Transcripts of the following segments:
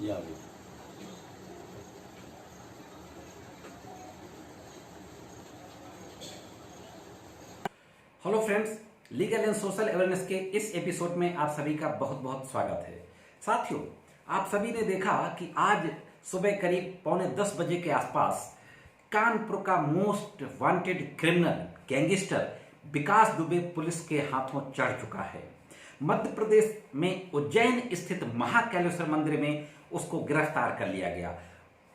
ये आ गई। Hello friends, legal and social awareness के इस एपिसोड में आप सभी का बहुत बहुत स्वागत है। साथियों, आप सभी ने देखा कि आज सुबह करीब 9:45 बजे के आसपास कानपुर का मोस्ट वांटेड क्रिमिनल गैंगस्टर विकास दुबे पुलिस के हाथों चढ़ चुका है। मध्य प्रदेश में उज्जैन स्थित महाकालेश्वर मंदिर में उसको गिरफ्तार कर लिया गया।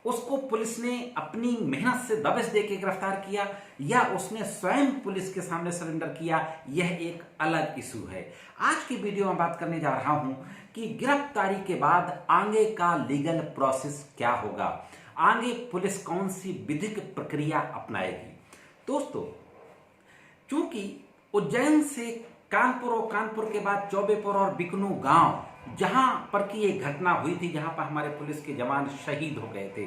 उसको पुलिस ने अपनी मेहनत से दबिश देके गिरफ्तार किया या उसने स्वयं पुलिस के सामने सरेंडर किया, यह एक अलग इशू है। आज की वीडियो में बात करने जा रहा हूं कि गिरफ्तारी के बाद आगे का लीगल प्रोसेस क्या होगा, आगे पुलिस कौन सी विधिक प्रक्रिया अपनाएगी। दोस्तों, चूंकि उज्जैन से कानपुर और कानपुर के बाद चौबेपुर और बिकनू गांव जहां पर की एक घटना हुई थी, जहां पर हमारे पुलिस के जवान शहीद हो गए थे,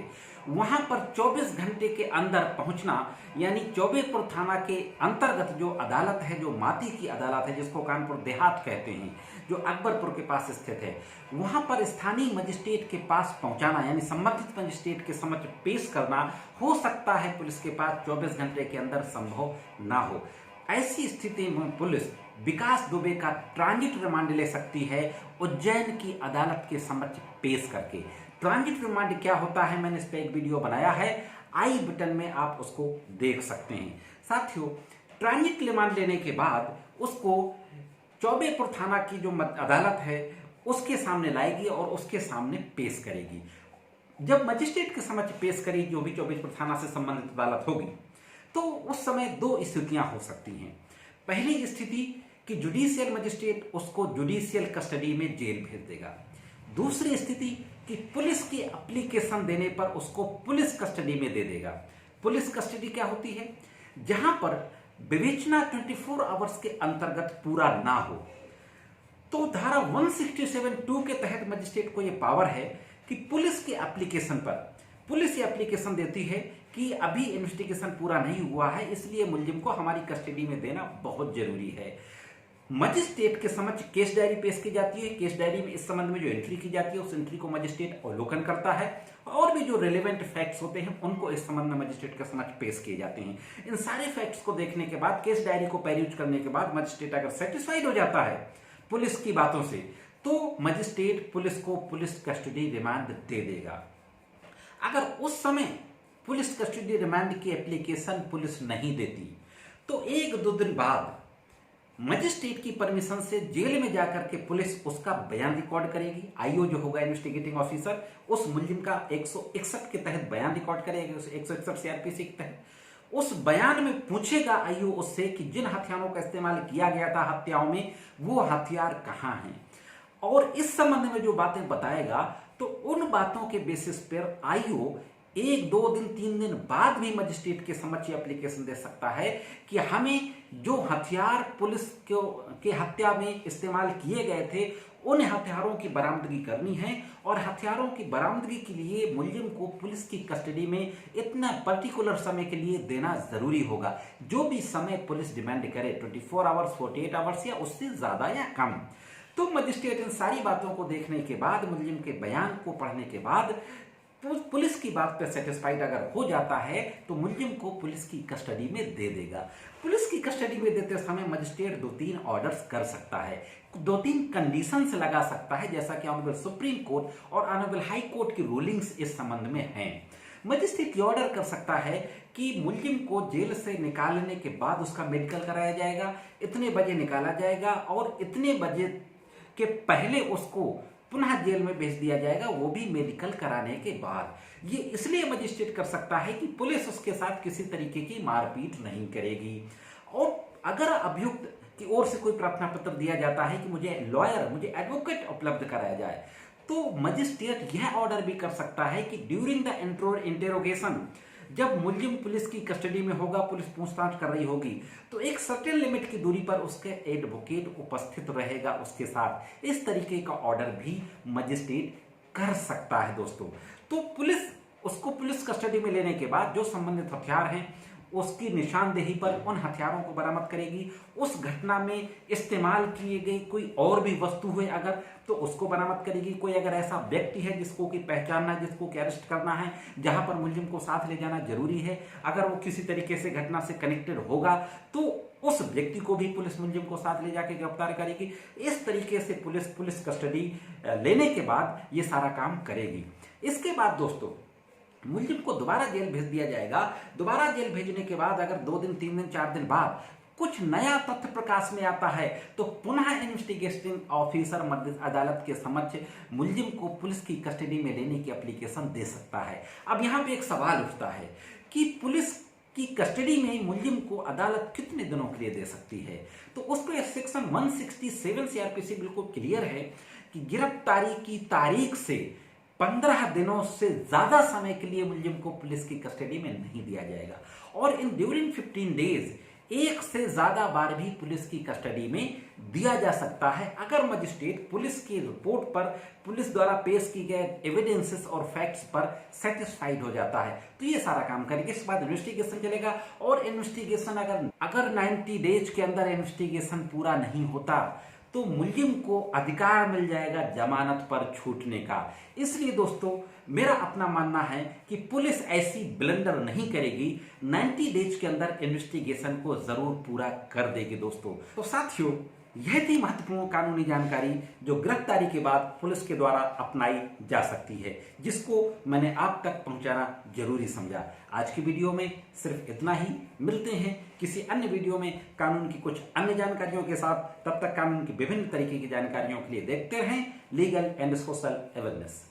वहां पर 24 घंटे के अंदर पहुंचना, यानी चौबेपुर थाना के अंतर्गत जो अदालत है, जो माती की अदालत है, जिसको कानपुर देहात कहते हैं, जो अकबरपुर के पास स्थित है, वहां पर स्थानीय मजिस्ट्रेट के पास पहुंचाना, यानी संबंधित मजिस्ट्रेट के समक्ष पेश करना, हो सकता है पुलिस के पास 24 घंटे के अंदर संभव ना हो। ऐसी स्थिति में पुलिस विकास दुबे का ट्रांजिट रिमांड ले सकती है उज्जैन की अदालत के समक्ष पेश करके। ट्रांजिट रिमांड क्या होता है, मैंने इस पर एक वीडियो बनाया है, आई बटन में आप उसको देख सकते हैं। साथियों, ट्रांजिट रिमांड लेने के बाद उसको चौबेपुर थाना की जो अदालत है उसके सामने लाएगी और उसके सामने पेश करेगी। जब मजिस्ट्रेट के समक्ष पेश करेगी, जो भी चौबेपुर थाना से संबंधित अदालत होगी, तो उस समय दो स्थितियां हो सकती हैं। पहली स्थिति कि जुडिशियल मजिस्ट्रेट उसको जुडिशियल कस्टडी में जेल भेज देगा। दूसरी स्थिति कि पुलिस की एप्लीकेशन देने पर उसको पुलिस कस्टडी में दे देगा। पुलिस कस्टडी क्या होती है? जहां पर विवेचना 24 आवर्स के अंतर्गत पूरा ना हो, तो धारा 167(2) के तहत मजिस्ट्रेट को यह पावर है कि पुलिस की एप्लीकेशन पर, पुलिस ये एप्लीकेशन देती है कि अभी इन्वेस्टिगेशन पूरा नहीं हुआ है, इसलिए मुलजिम को हमारी कस्टडी में देना बहुत जरूरी है। मजिस्ट्रेट के समक्ष केस डायरी पेश की जाती है। केस डायरी में इस संबंध में जो एंट्री की जाती है, उस एंट्री को मजिस्ट्रेट अवलोकन करता है और भी जो रिलेवेंट फैक्ट्स होते हैं उनको इस संबंध में मजिस्ट्रेट के समक्ष पेश किए जाते हैं। इन सारे फैक्ट्स को देखने के बाद, केस डायरी को पेरूज करने के बाद मजिस्ट्रेट अगर सेटिस्फाइड हो जाता है पुलिस की बातों से, तो मजिस्ट्रेट पुलिस को पुलिस कस्टडी रिमांड दे देगा। अगर उस समय पुलिस कस्टडी रिमांड की एप्लीकेशन पुलिस नहीं देती, तो 1-2 दिन बाद मजिस्ट्रेट की परमिशन से जेल में जाकर के पुलिस उसका बयान रिकॉर्ड करेगी। आईओ जो होगा, इन्वेस्टिगेटिंग ऑफिसर, उस मुलजिम का 161 के तहत बयान रिकॉर्ड करेगा, उस 161 सीआरपीसी के तहत। उस बयान में पूछेगा आईओ उससे कि जिन हथियारों का इस्तेमाल किया गया था हत्याओं में, वो हथियार कहाँ हैं, और इस संबंध में जो बातें बताएगा, तो उन बातों के बेसिस पर आईओ 1-2 दिन 3 दिन बाद भी मजिस्ट्रेट के समक्ष एप्लीकेशन दे सकता है कि हमें जो हथियार पुलिस के हत्या में इस्तेमाल किए गए थे, उन हथियारों की बरामदगी करनी है, और हथियारों की बरामदगी के लिए मुलजिम को पुलिस की कस्टडी में इतना पर्टिकुलर समय के लिए देना जरूरी होगा। जो भी समय पुलिस डिमांड करे, 24 आवर्स, 48 आवर्स या उससे ज्यादा या कम। तो मजिस्ट्रेट इन सारी बातों को देखने के बाद, मुलजिम के बयान को पढ़ने के बाद, पुलिस की बात पर सेटिस्फाइड अगर हो जाता है, तो मुलजिम को पुलिस की कस्टडी में दे देगा। पुलिस की कस्टडी में देते समय मजिस्ट्रेट 2-3 ऑर्डर्स कर सकता है, 2-3 कंडीशंस लगा सकता है, जैसा कि ऑनरेबल सुप्रीम कोर्ट और ऑनरेबल हाई कोर्ट की रूलिंग्स इस संबंध में हैं। मजिस्ट्रेट ऑर्डर कर सकता है कि मुलजिम को जेल से निकालने के बाद उसका मेडिकल कराया जाएगा, इतने बजे निकाला जाएगा और इतने बजे के पहले उसको पुनः जेल में भेज दिया जाएगा, वो भी मेडिकल कराने के बाद। ये इसलिए मजिस्ट्रेट कर सकता है कि पुलिस उसके साथ किसी तरीके की मारपीट नहीं करेगी। और अगर अभियुक्त की ओर से कोई प्रार्थना पत्र दिया जाता है कि मुझे लॉयर, मुझे एडवोकेट उपलब्ध कराया जाए, तो मजिस्ट्रेट यह ऑर्डर भी कर सकता है कि ड्यूरिंग द इंटेरोगेशन, जब मुलजिम पुलिस की कस्टडी में होगा, पुलिस पूछताछ कर रही होगी, तो एक सर्टेन लिमिट की दूरी पर उसके एडवोकेट उपस्थित रहेगा उसके साथ। इस तरीके का ऑर्डर भी मजिस्ट्रेट कर सकता है दोस्तों। तो पुलिस उसको पुलिस कस्टडी में लेने के बाद जो संबंधित हथियार हैं उसकी निशानदेही पर उन हथियारों को बरामद करेगी। उस घटना में इस्तेमाल किए गए कोई और भी वस्तु हुए अगर, तो उसको बरामद करेगी। कोई अगर ऐसा व्यक्ति है जिसको कि पहचानना, जिसको कि अरेस्ट करना है, जहां पर मुलजिम को साथ ले जाना जरूरी है, अगर वो किसी तरीके से घटना से कनेक्टेड होगा तो उस व्यक्ति को भी पुलिस मुलजिम को साथ ले जाके गिरफ्तार करेगी। इस तरीके से पुलिस कस्टडी लेने के बाद ये सारा काम करेगी। इसके बाद दोस्तों मुलजिम को दोबारा जेल भेज दिया जाएगा। दोबारा जेल भेजने के बाद अगर 2 दिन 3 दिन 4 दिन बाद कुछ नया तथ्य प्रकाश में आता है तो पुनः इन्वेस्टिगेटिंग ऑफिसर मध्य अदालत के समक्ष मुलजिम को पुलिस की कस्टडी में लेने की एप्लीकेशन दे सकता है। अब यहाँ पे एक सवाल उठता है कि पुलिस की कस्टडी में मुलजिम को अदालत कितने दिनों के लिए दे सकती है। तो उस पर सेक्शन 167 सीआरपीसी बिल्कुल क्लियर है कि गिरफ्तारी की तारीख से 15 दिनों से ज्यादा समय के लिए मुलजिम को पुलिस की कस्टडी में नहीं दिया जाएगा। और इन ड्यूरिंग 15 डेज एक से ज्यादा बार भी पुलिस की कस्टडी में दिया जा सकता है अगर मजिस्ट्रेट पुलिस की रिपोर्ट पर, पुलिस द्वारा पेश की गए एविडेंसेस और फैक्ट्स पर सेटिस्फाइड हो जाता है तो ये सारा काम करेंगे। इसके बाद इन्वेस्टिगेशन चलेगा और इन्वेस्टिगेशन अगर 90 डेज के अंदर इन्वेस्टिगेशन पूरा नहीं होता तो मुलजिम को अधिकार मिल जाएगा जमानत पर छूटने का। इसलिए दोस्तों मेरा अपना मानना है कि पुलिस ऐसी ब्लंडर नहीं करेगी, 90 डेज के अंदर इन्वेस्टिगेशन को जरूर पूरा कर देगी दोस्तों। तो साथियों यह थी महत्वपूर्ण कानूनी जानकारी जो गिरफ्तारी के बाद पुलिस के द्वारा अपनाई जा सकती है, जिसको मैंने आप तक पहुंचाना जरूरी समझा। आज की वीडियो में सिर्फ इतना ही। मिलते हैं किसी अन्य वीडियो में कानून की कुछ अन्य जानकारियों के साथ। तब तक कानून की विभिन्न तरीके की जानकारियों के लिए देखते रहें लीगल एंड सोशल अवेयरनेस।